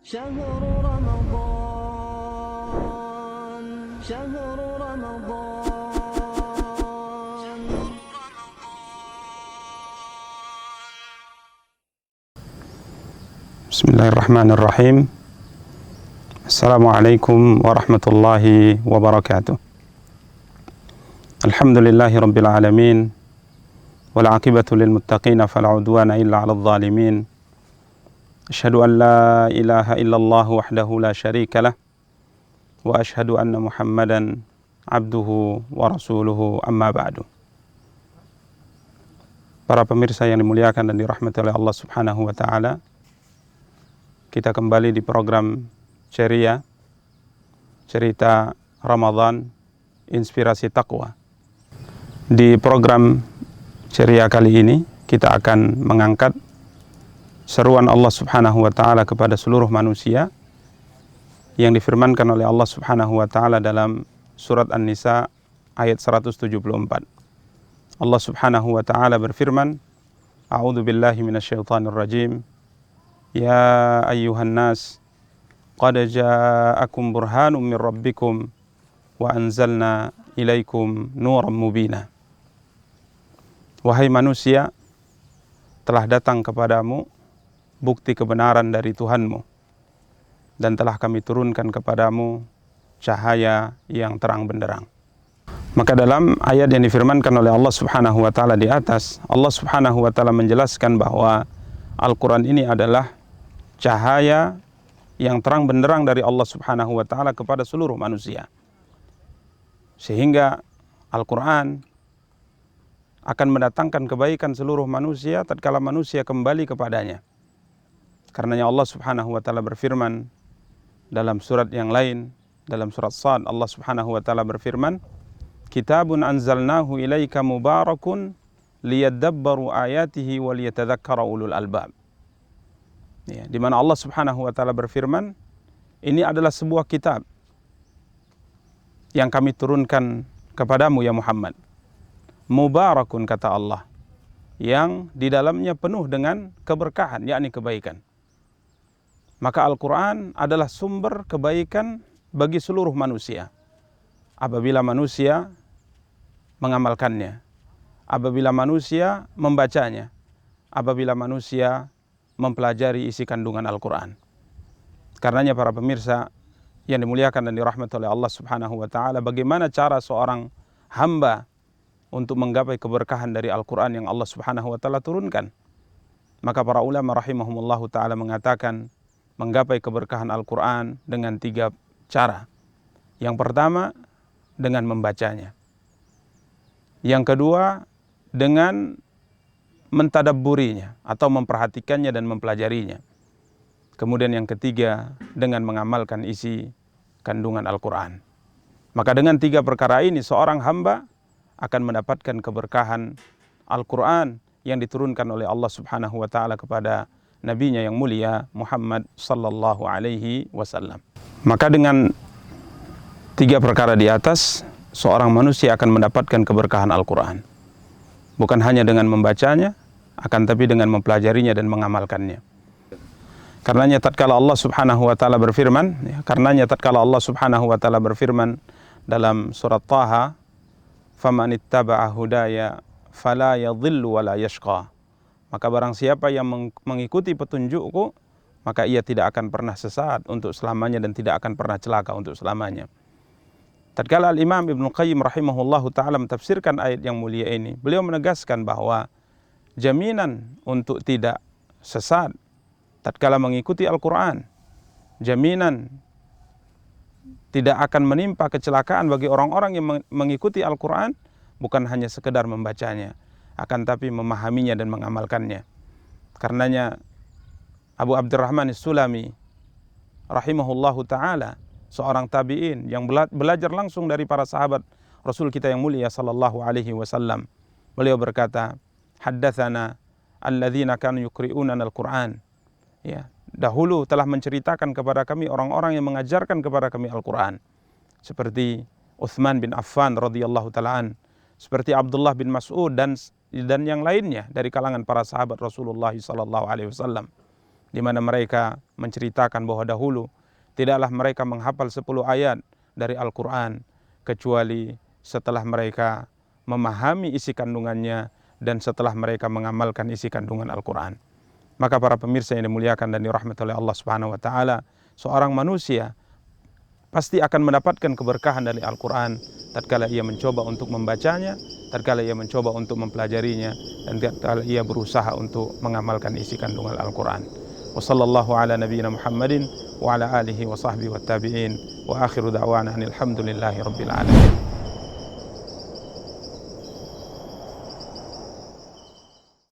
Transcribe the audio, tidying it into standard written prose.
شهر رمضان شهر رمضان. Bismillahirrahmanirrahim. Assalamualaikum warahmatullahi wabarakatuh. Alhamdulillahi rabbil alamin. Wal aqibatu lil muttaqina fala udwana illa 'alal zalimin. Asyhadu an la ilaha illallah wahdahu la syarika lah wa asyhadu anna Muhammadan abduhu wa rasuluhu, amma ba'du. Para pemirsa yang dimuliakan dan dirahmati oleh Allah Subhanahu wa taala, kita kembali di program Ceria, cerita Ramadan, inspirasi takwa. Di program Ceria kali ini kita akan mengangkat seruan Allah Subhanahu wa taala kepada seluruh manusia yang difirmankan oleh Allah Subhanahu wa taala dalam surat An-Nisa ayat 174. Allah Subhanahu wa taala berfirman, A'udzu billahi minasyaitonir rajim. Ya ayyuhan nas, qad ja'akum burhanum min rabbikum wa anzalna ilaikum nuran mubina. Wahai manusia, telah datang kepadamu bukti kebenaran dari Tuhanmu, dan telah kami turunkan kepadamu cahaya yang terang benderang. Maka dalam ayat yang difirmankan oleh Allah Subhanahu wa taala di atas, Allah Subhanahu wa taala menjelaskan bahwa Al-Quran ini adalah cahaya yang terang benderang dari Allah Subhanahu wa taala kepada seluruh manusia. Sehingga Al-Quran akan mendatangkan kebaikan seluruh manusia tatkala manusia kembali kepadanya. Karenanya Allah Subhanahu wa taala berfirman dalam surat yang lain, dalam surat Shad, Allah Subhanahu wa taala berfirman, Kitabun anzalnahu ilaika mubarakun liyadabbaru ayatihi wa liyatadzakkara ulul albab. Ya, di mana Allah Subhanahu wa taala berfirman, ini adalah sebuah kitab yang kami turunkan kepadamu ya Muhammad. Mubarakun, kata Allah, yang di dalamnya penuh dengan keberkahan, yakni kebaikan. Maka Al-Quran adalah sumber kebaikan bagi seluruh manusia apabila manusia mengamalkannya, apabila manusia membacanya, apabila manusia mempelajari isi kandungan Al-Quran. Karenanya para pemirsa yang dimuliakan dan dirahmati oleh Allah Subhanahu wa taala, bagaimana cara seorang hamba untuk menggapai keberkahan dari Al-Quran yang Allah Subhanahu wa taala turunkan? Maka para ulama rahimahumullahu taala mengatakan menggapai keberkahan Al-Quran dengan 3 cara. Yang pertama, dengan membacanya. Yang kedua, dengan mentadabburinya atau memperhatikannya dan mempelajarinya. Kemudian yang ketiga, dengan mengamalkan isi kandungan Al-Quran. Maka dengan 3 perkara ini seorang hamba akan mendapatkan keberkahan Al-Quran yang diturunkan oleh Allah Subhanahu wa taala kepada nabinya yang mulia Muhammad sallallahu alaihi wasallam. Maka dengan 3 perkara di atas, seorang manusia akan mendapatkan keberkahan Al-Quran. Bukan hanya dengan membacanya, akan tapi dengan mempelajarinya dan mengamalkannya. Karenanya tatkala Allah Subhanahu wa taala berfirman, dalam surat Taha, "Faman ittaba'a hudaya fala yadhillu wa la yashqa." Maka barang siapa yang mengikuti petunjukku, maka ia tidak akan pernah sesat untuk selamanya dan tidak akan pernah celaka untuk selamanya. Tatkala Al-Imam Ibnu Qayyim rahimahullahu ta'ala mentafsirkan ayat yang mulia ini, beliau menegaskan bahwa jaminan untuk tidak sesat tatkala mengikuti Al-Quran, jaminan tidak akan menimpa kecelakaan bagi orang-orang yang mengikuti Al-Quran, bukan hanya sekedar membacanya, akan tapi memahaminya dan mengamalkannya. Karenanya Abu Abdurrahman As-Sulami rahimahullahu ta'ala, seorang tabi'in yang belajar langsung dari para sahabat Rasul kita yang mulia sallallahu alaihi wasallam, beliau berkata, haddatsana alladzina kanu yuqri'unana al-Qur'an. Ya, dahulu telah menceritakan kepada kami orang-orang yang mengajarkan kepada kami Al-Qur'an, seperti Utsman bin Affan radhiyallahu ta'ala, seperti Abdullah bin Mas'ud dan yang lainnya dari kalangan para sahabat Rasulullah sallallahu alaihi wasallam. di mana mereka menceritakan bahwa dahulu tidaklah mereka menghafal 10 ayat dari Al-Quran kecuali setelah mereka memahami isi kandungannya dan setelah mereka mengamalkan isi kandungan Al-Quran. Maka para pemirsa yang dimuliakan dan dirahmati oleh Allah Subhanahu wa taala, seorang manusia pasti akan mendapatkan keberkahan dari Al-Quran tatkala ia mencoba untuk membacanya, tatkala ia mencoba untuk mempelajarinya, dan tatkala ia berusaha untuk mengamalkan isi kandungan Al-Quran. Wa sallallahu ala nabiyyina Muhammadin wa ala alihi wa sahbihi wa tabi'in wa akhiru da'wana alhamdulillahi rabbil alamin.